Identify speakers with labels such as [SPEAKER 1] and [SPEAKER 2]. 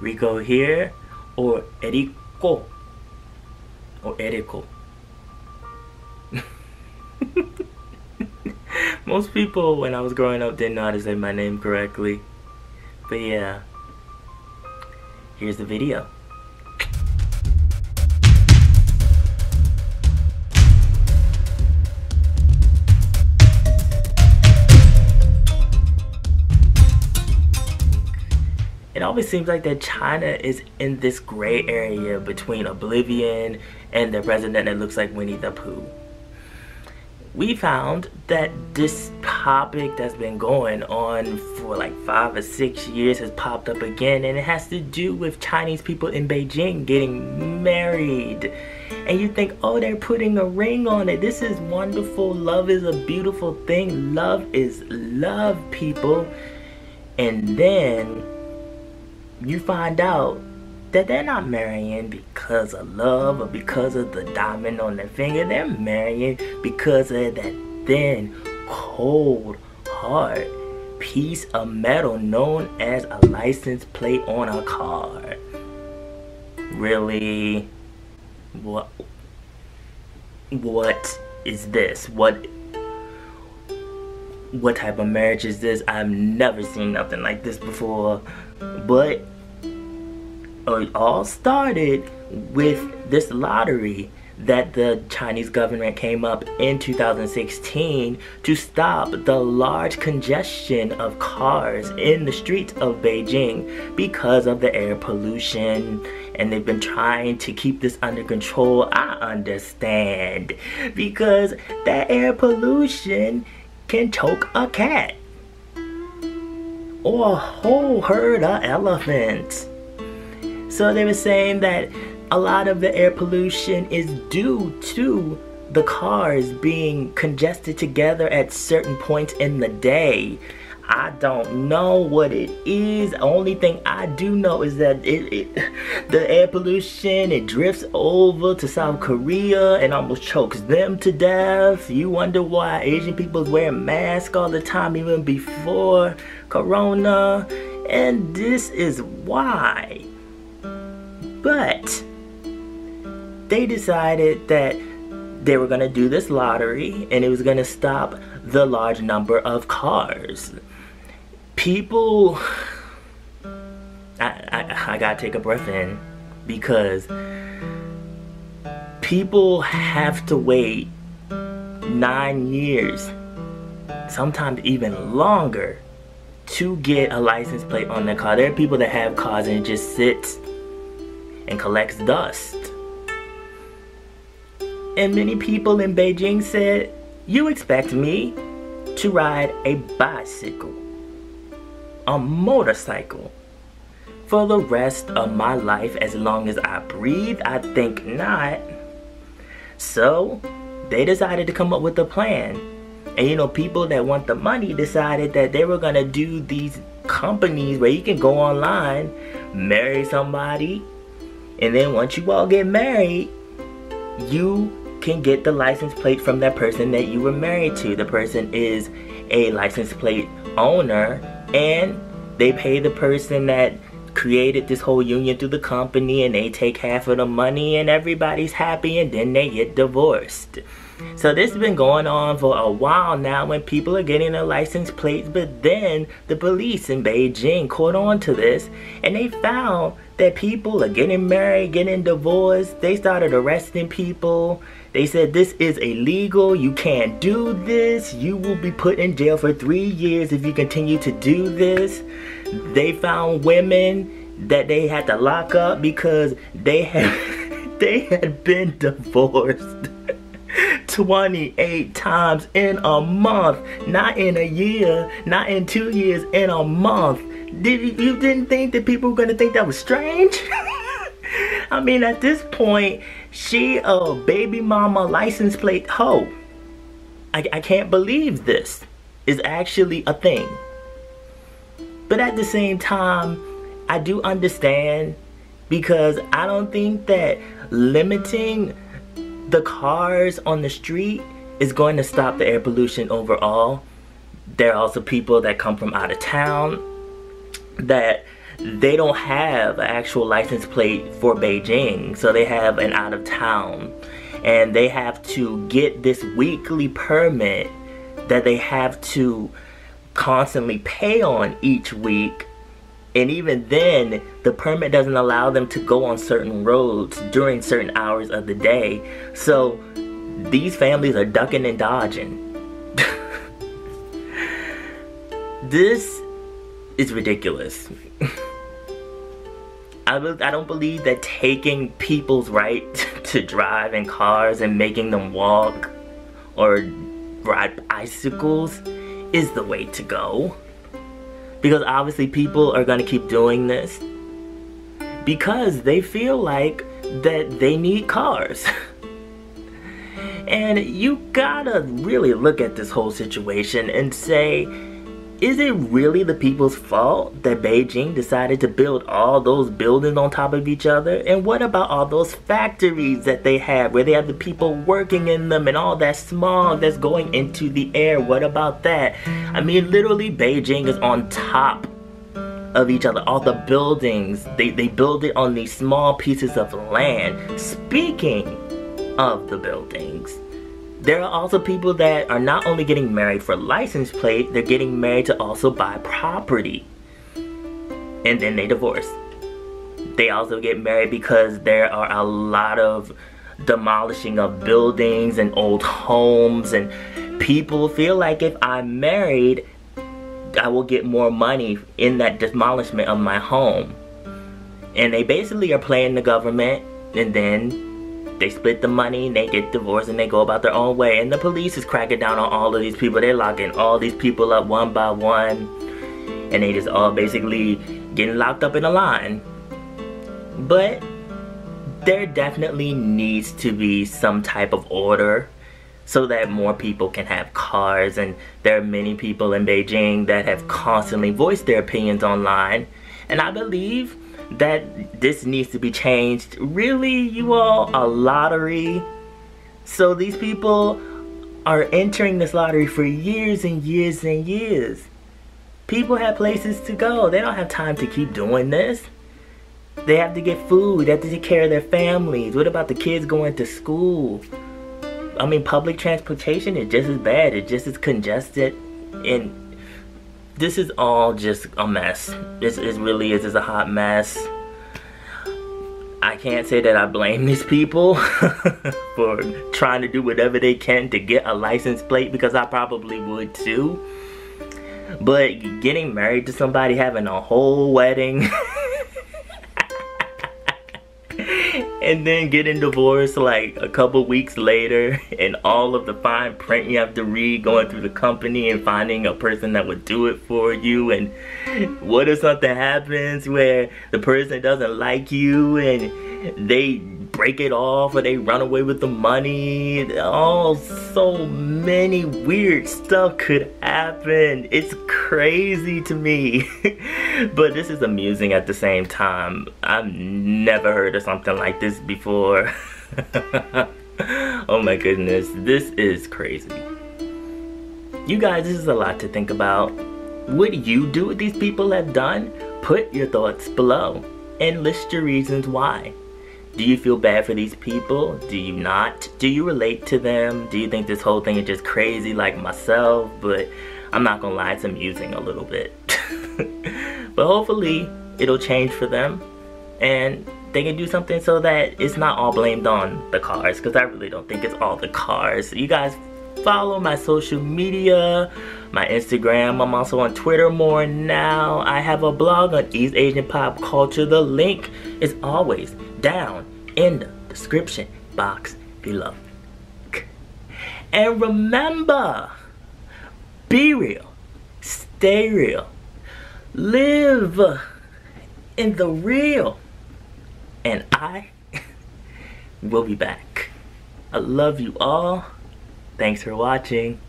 [SPEAKER 1] Rico here, or Erico, or Erico. Most people when I was growing up didn't know how to say my name correctly. But yeah, here's the video. It always seems like that China is in this gray area between oblivion and the president that looks like Winnie the Pooh. We found that this topic that's been going on for like 5 or 6 years has popped up again, and it has to do with Chinese people in Beijing getting married. And you think, oh, they're putting a ring on it. This is wonderful. Love is a beautiful thing. Love is love, people. And then you find out that they're not marrying because of love or because of the diamond on their finger. They're marrying because of that thin, cold, hard piece of metal known as a license plate on a car. Really? What is this? What type of marriage is this? I've never seen nothing like this before. But it all started with this lottery that the Chinese government came up in 2016 to stop the large congestion of cars in the streets of Beijing because of the air pollution. And they've been trying to keep this under control. I understand, because that air pollution can choke a cat or a whole herd of elephants. So they were saying that a lot of the air pollution is due to the cars being congested together at certain points in the day. I don't know what it is. The only thing I do know is that the air pollution, it drifts over to South Korea and almost chokes them to death. You wonder why Asian people wear masks all the time even before Corona. And this is why. But they decided that they were going to do this lottery and it was going to stop the large number of cars. People, I gotta take a breath in, because people have to wait 9 years, sometimes even longer, to get a license plate on their car. There are people that have cars and it just sits and collects dust. And many people in Beijing said, you expect me to ride a bicycle, a motorcycle, for the rest of my life as long as I breathe? I think not. So they decided to come up with a plan. And you know, people that want the money decided that they were gonna do these companies where you can go online, marry somebody, and then once you all get married, you can get the license plate from that person that you were married to. The person is a license plate owner, and they pay the person that created this whole union through the company, and they take half of the money and everybody's happy, and then they get divorced. So this has been going on for a while now when people are getting their license plates, but then the police in Beijing caught on to this and they found that people are getting married, getting divorced. They started arresting people. They said this is illegal, you can't do this, you will be put in jail for 3 years if you continue to do this. They found women that they had to lock up because they had been divorced 28 times in a month, not in a year, not in 2 years, in a month. You didn't think that people were gonna think that was strange? I mean, at this point, she a baby mama license plate hoe. I can't believe this is actually a thing. But at the same time, I do understand, because I don't think that limiting the cars on the street is going to stop the air pollution overall. There are also people that come from out of town that they don't have an actual license plate for Beijing, so they have an out of town, and they have to get this weekly permit that they have to constantly pay on each week. And even then, the permit doesn't allow them to go on certain roads during certain hours of the day. So these families are ducking and dodging. This is ridiculous. I don't believe that taking people's right to drive in cars and making them walk or ride bicycles is the way to go. Because obviously people are going to keep doing this because they feel like that they need cars. And you gotta really look at this whole situation and say, is it really the people's fault that Beijing decided to build all those buildings on top of each other? And what about all those factories that they have where they have the people working in them and all that smog that's going into the air? What about that? I mean, literally Beijing is on top of each other. All the buildings, they build it on these small pieces of land. Speaking of the buildings, there are also people that are not only getting married for license plate, they're getting married to also buy property. And then they divorce. They also get married because there are a lot of demolishing of buildings and old homes, and people feel like if I'm married, I will get more money in that demolishment of my home. And they basically are playing the government, and then they split the money, and they get divorced, and they go about their own way. And the police is cracking down on all of these people. They're locking all these people up one by one. And they just all basically getting locked up in a line. But there definitely needs to be some type of order so that more people can have cars. And there are many people in Beijing that have constantly voiced their opinions online. And I believe that this needs to be changed. Really, you all, a lottery. So these people are entering this lottery for years and years and years. People have places to go. They don't have time to keep doing this. They have to get food. They have to take care of their families. What about the kids going to school? I mean, public transportation is just as bad. It's just as congested. And this is all just a mess. This really is just a hot mess. I can't say that I blame these people for trying to do whatever they can to get a license plate, because I probably would too. But getting married to somebody, having a whole wedding, and then getting divorced like a couple weeks later, and all of the fine print you have to read going through the company and finding a person that would do it for you. And what if something happens where the person doesn't like you and they break it off, or they run away with the money? Oh, so many weird stuff could happen. It's crazy to me. But this is amusing at the same time. I've never heard of something like this before. Oh my goodness, this is crazy. You guys, this is a lot to think about. Would you do what these people have done? Put your thoughts below and list your reasons why. Do you feel bad for these people? Do you not? Do you relate to them? Do you think this whole thing is just crazy like myself? But I'm not gonna lie, it's amusing a little bit. But hopefully it'll change for them, and they can do something so that it's not all blamed on the cars, because I really don't think it's all the cars. You guys follow my social media, my Instagram. I'm also on Twitter more now. I have a blog on East Asian pop culture. The link is always down in the description box below. And remember, be real, stay real, live in the real, and I will be back. I love you all. Thanks for watching.